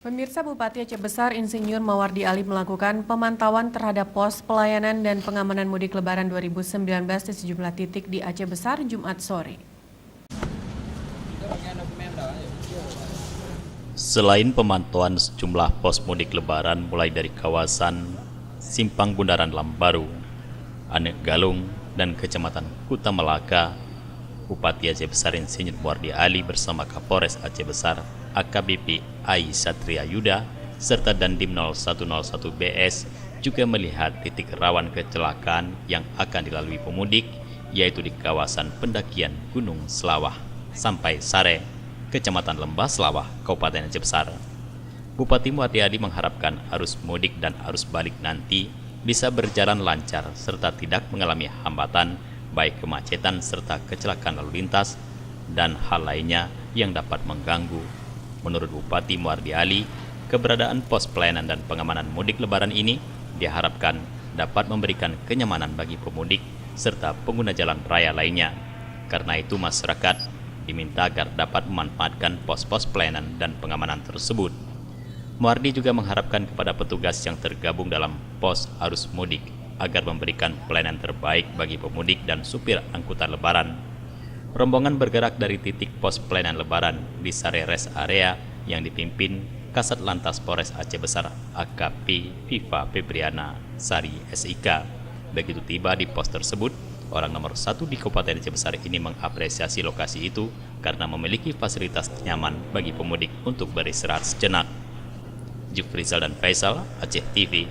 Pemirsa, Bupati Aceh Besar Insinyur Mawardi Ali melakukan pemantauan terhadap pos pelayanan dan pengamanan mudik Lebaran 2019 di sejumlah titik di Aceh Besar Jumat sore. Selain pemantauan sejumlah pos mudik Lebaran mulai dari kawasan Simpang Bundaran Lambaru, Anek Galung, dan Kecamatan Kuta Melaka, Bupati Aceh Besar Insinyur Mawardi Ali bersama Kapolres Aceh Besar AKBP Ai Satria Yuda serta Dandim 0101 BS juga melihat titik rawan kecelakaan yang akan dilalui pemudik, yaitu di kawasan pendakian Gunung Selawah sampai Sare, Kecamatan Lembah Selawah, Kabupaten Aceh Besar. Bupati Mawardi Ali mengharapkan arus mudik dan arus balik nanti bisa berjalan lancar serta tidak mengalami hambatan baik kemacetan serta kecelakaan lalu lintas dan hal lainnya yang dapat mengganggu. Menurut Bupati Mawardi Ali, keberadaan pos pelayanan dan pengamanan mudik Lebaran ini diharapkan dapat memberikan kenyamanan bagi pemudik serta pengguna jalan raya lainnya. Karena itu masyarakat diminta agar dapat memanfaatkan pos-pos pelayanan dan pengamanan tersebut. Mawardi juga mengharapkan kepada petugas yang tergabung dalam pos arus mudik agar memberikan pelayanan terbaik bagi pemudik dan supir angkutan Lebaran. Rombongan bergerak dari titik pos pelayanan Lebaran di Sare Rest Area yang dipimpin Kasat Lantas Polres Aceh Besar AKP Viva Febriana Sari SIK. Begitu tiba di pos tersebut, orang nomor 1 di Kabupaten Aceh Besar ini mengapresiasi lokasi itu karena memiliki fasilitas nyaman bagi pemudik untuk beristirahat sejenak. Jufrizal dan Faisal, Aceh TV.